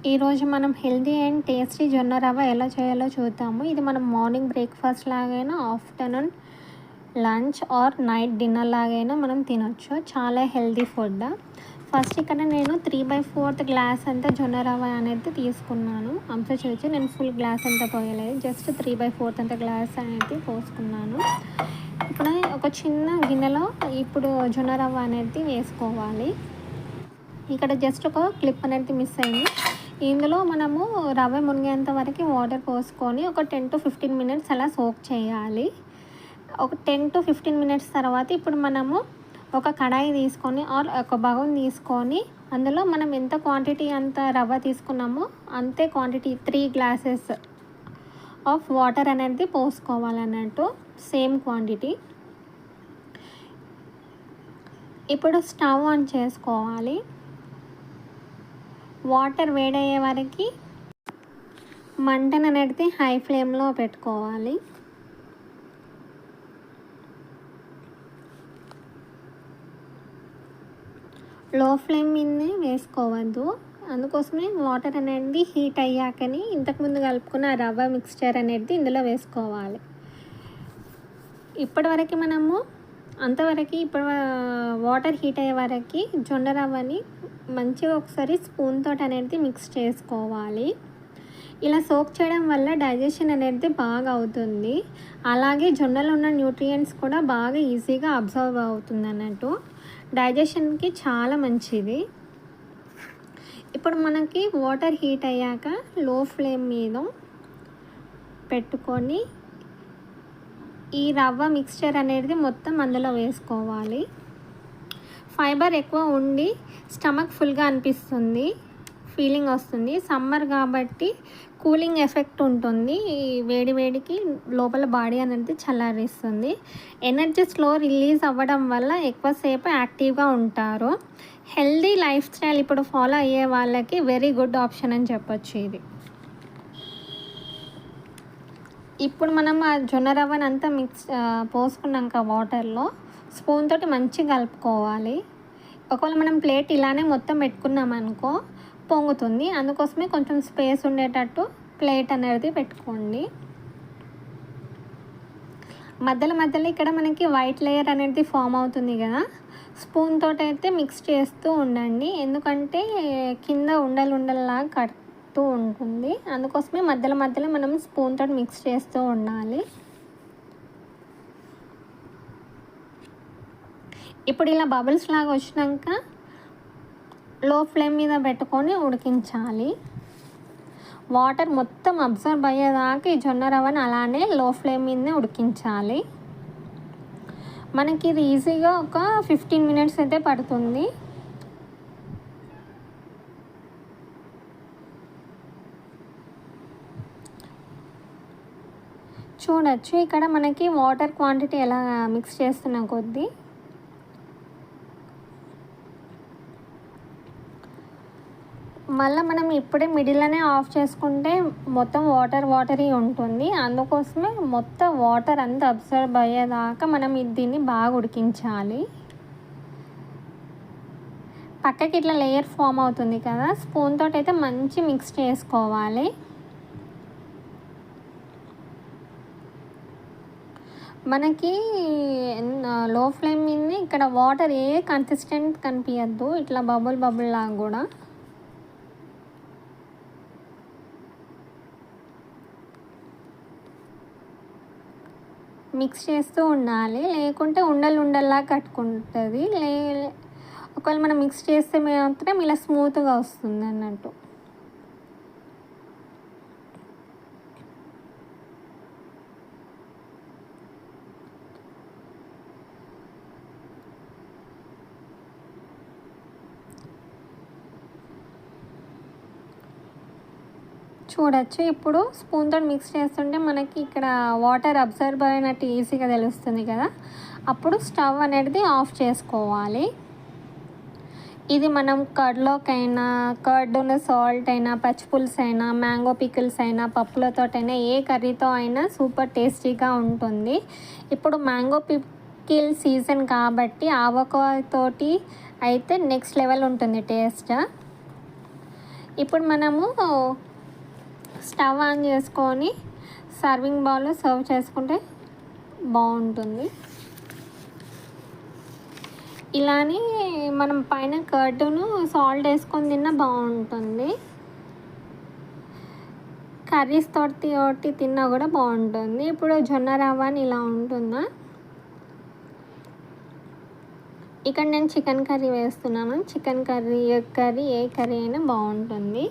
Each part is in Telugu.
ఈరోజు మనం హెల్తీ అండ్ టేస్టీ జొన్న రవ్వ ఎలా చేయాలో చూద్దాము. ఇది మనం మార్నింగ్ బ్రేక్ఫాస్ట్ లాగైనా, afternoon lunch or night dinner లాగైనా మనం తినొచ్చు. చాలా హెల్తీ ఫుడ్. ఫస్ట్ ఇక్కడ నేను 3/4 గ్లాస్ అంతా జొన్న రవ్వ అనేది తీసుకున్నాను. అబ్జర్వ్ చేయొచ్చు, నేను ఫుల్ గ్లాస్ అంతా పోయలేదు, జస్ట్ 3/4 అంత గ్లాస్ అనేది పోసుకున్నాను. ఇప్పుడు ఒక చిన్న గిన్నెలో ఇప్పుడు జొన్న రవ్వ అనేది వేసుకోవాలి. ఇక్కడ జస్ట్ ఒక క్లిప్ అనేది మిస్ అయింది. ఇందులో మనము రవ్వ మునిగేంత వరకు వాటర్ పోసుకొని ఒక 10 to 15 మినిట్స్ అలా సోక్ చేయాలి. ఒక 10 to 15 మినిట్స్ తర్వాత ఇప్పుడు మనము ఒక కడాయి తీసుకొని ఆర్ ఒక బగోన్ తీసుకొని అందులో మనం ఎంత క్వాంటిటీ అంత రవ్వ తీసుకున్నామో అంతే క్వాంటిటీ 3 గ్లాసెస్ ఆఫ్ వాటర్ అనేది పోసుకోవాలన్నట్టు, సేమ్ క్వాంటిటీ. ఇప్పుడు స్టవ్ ఆన్ చేసుకోవాలి. వాటర్ వేడయ్యే వరకు మంటను అనేది హై ఫ్లేమ్లో పెట్టుకోవాలి. లో ఫ్లేమ్ మీదనే వేసుకోవద్దు, అందుకోసమే వాటర్ అనేది హీట్ అయ్యాకని ఇంతకుముందు కలుపుకున్న రవ్వ మిక్స్చర్ అనేది ఇందులో వేసుకోవాలి. ఇప్పటివరకు మనము అంతవరకు ఇప్పుడు వాటర్ హీట్ అయ్యే వరకు జొన్న రవ్వని మంచిగా ఒకసారి స్పూన్ తోటి అనేది మిక్స్ చేసుకోవాలి. ఇలా సోక్ చేయడం వల్ల డైజెషన్ అనేది బాగా అవుతుంది. అలాగే జొన్నలో ఉన్న న్యూట్రియంట్స్ కూడా బాగా ఈజీగా అబ్జర్వ్ అవుతుంది అన్నట్టు, డైజెషన్కి చాలా మంచిది. ఇప్పుడు మనకి వాటర్ హీట్ అయ్యాక లో ఫ్లేమ్ మీద పెట్టుకొని ఈ రవ్వ మిక్స్చర్ అనేది మొత్తం అందులో వేసుకోవాలి. ఫైబర్ ఎక్కువ ఉండి స్టమక్ ఫుల్గా అనిపిస్తుంది, ఫీలింగ్ వస్తుంది. సమ్మర్ కాబట్టి కూలింగ్ ఎఫెక్ట్ ఉంటుంది, వేడి వేడికి లోపల బాడీ అనేది చల్లారిస్తుంది. ఎనర్జీ స్లో రిలీజ్ అవ్వడం వల్ల ఎక్కువసేపు యాక్టివ్గా ఉంటారు. హెల్దీ లైఫ్ స్టైల్ ఇప్పుడు ఫాలో అయ్యే వాళ్ళకి వెరీ గుడ్ ఆప్షన్ అని చెప్పొచ్చు ఇది. ఇప్పుడు మనం ఆ జొన్న రవ్వని అంతా పోసుకున్నాక వాటర్లో స్పూన్ తోటి మంచిగా కలుపుకోవాలి. ఒకవేళ మనం ప్లేట్ ఇలానే మొత్తం పెట్టుకున్నాం అనుకో పొంగుతుంది, అందుకోసమే కొంచెం స్పేస్ ఉండేటట్టు ప్లేట్ అనేది పెట్టుకోండి. మధ్యలో ఇక్కడ మనకి వైట్ లేయర్ అనేది ఫామ్ అవుతుంది కదా, స్పూన్ తోటి అయితే మిక్స్ చేస్తూ ఉండండి, ఎందుకంటే కింద ఉండలులాగా కడుతూ ఉంటుంది. అందుకోసమే మధ్యలో మనం స్పూన్ తోటి మిక్స్ చేస్తూ ఉండాలి. ఇప్పుడు ఇలా బబుల్స్ లాగా వచ్చినాక లో ఫ్లేమ్ మీద పెట్టుకొని ఉడికించాలి. వాటర్ మొత్తం అబ్జర్వ్ అయ్యేదాకా ఈ జొన్న రవ్వని అలానే లో ఫ్లేమ్ మీదనే ఉడికించాలి. మనకి ఇది ఈజీగా ఒక 15 మినిట్స్ అయితే పడుతుంది. చూడొచ్చు ఇక్కడ మనకి వాటర్ క్వాంటిటీ ఎలా మిక్స్ చేస్తున్న కొద్దీ మళ్ళీ మనం ఇప్పుడే మిడిల్లోనే ఆఫ్ చేసుకుంటే మొత్తం వాటరీ ఉంటుంది. అందుకోసమే మొత్తం వాటర్ అంతా అబ్జర్వ్ అయ్యేదాకా మనం దీన్ని బాగా ఉడికించాలి. పక్కకి ఇట్లా లేయర్ ఫామ్ అవుతుంది కదా, స్పూన్ తోటి అయితే మంచి మిక్స్ చేసుకోవాలి. మనకి లో ఫ్లేమ్ మీద ఇక్కడ వాటర్ ఏ కన్సిస్టెంట్ కనిపించద్దు, ఇట్లా బబుల్ లాగా కూడా మిక్స్ చేస్తూ ఉండాలి, లేకుంటే ఉండల్లా కట్టుకుంటుంది. ఒకవేళ మనం మిక్స్ చేస్తే మాత్రం ఇలా స్మూత్గా వస్తుంది అన్నట్టు. చూడొచ్చు ఇప్పుడు స్పూన్తో మిక్స్ చేస్తుంటే మనకి ఇక్కడ వాటర్ అబ్జర్వ్ అయినట్టు ఈజీగా తెలుస్తుంది కదా, అప్పుడు స్టవ్ అనేది ఆఫ్ చేసుకోవాలి. ఇది మనం కర్డ్లోకైనా, కర్డ్ ఉన్న సాల్ట్ అయినా, పచ్చిపులుసు అయినా, మ్యాంగో పికిల్స్ అయినా, పప్పులతోటైనా, ఏ కర్రీతో అయినా సూపర్ టేస్టీగా ఉంటుంది. ఇప్పుడు మ్యాంగో పికిల్ సీజన్ కాబట్టి ఆవకాయతోటి అయితే నెక్స్ట్ లెవెల్ ఉంటుంది టేస్ట్. ఇప్పుడు మనము స్టవ్ ఆన్ చేసుకొని సర్వింగ్ బౌల్లో సర్వ్ చేసుకుంటే బాగుంటుంది. ఇలానే మనం పైన కర్డును సాల్ట్ వేసుకొని తిన్నా బాగుంటుంది. కర్రీస్ తోటి తిన్నా కూడా బాగుంటుంది. ఇప్పుడు జొన్న రవ్వ అని ఇలా ఉంటుందా. ఇక్కడ నేను చికెన్ కర్రీ వేస్తున్నాను. చికెన్ కర్రీ, ఎగ్ కర్రీ, ఏ కర్రీ అయినా బాగుంటుంది.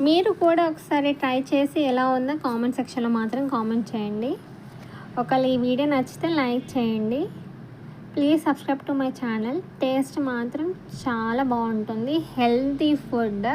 మీరు కూడా ఒకసారి ట్రై చేసి ఎలా ఉందో కామెంట్ సెక్షన్లో మాత్రం కామెంట్ చేయండి. ఒకవేళ ఈ వీడియో నచ్చితే లైక్ చేయండి. Please subscribe to my channel. Taste మాత్రం చాలా బాగుంటుంది. Healthy food.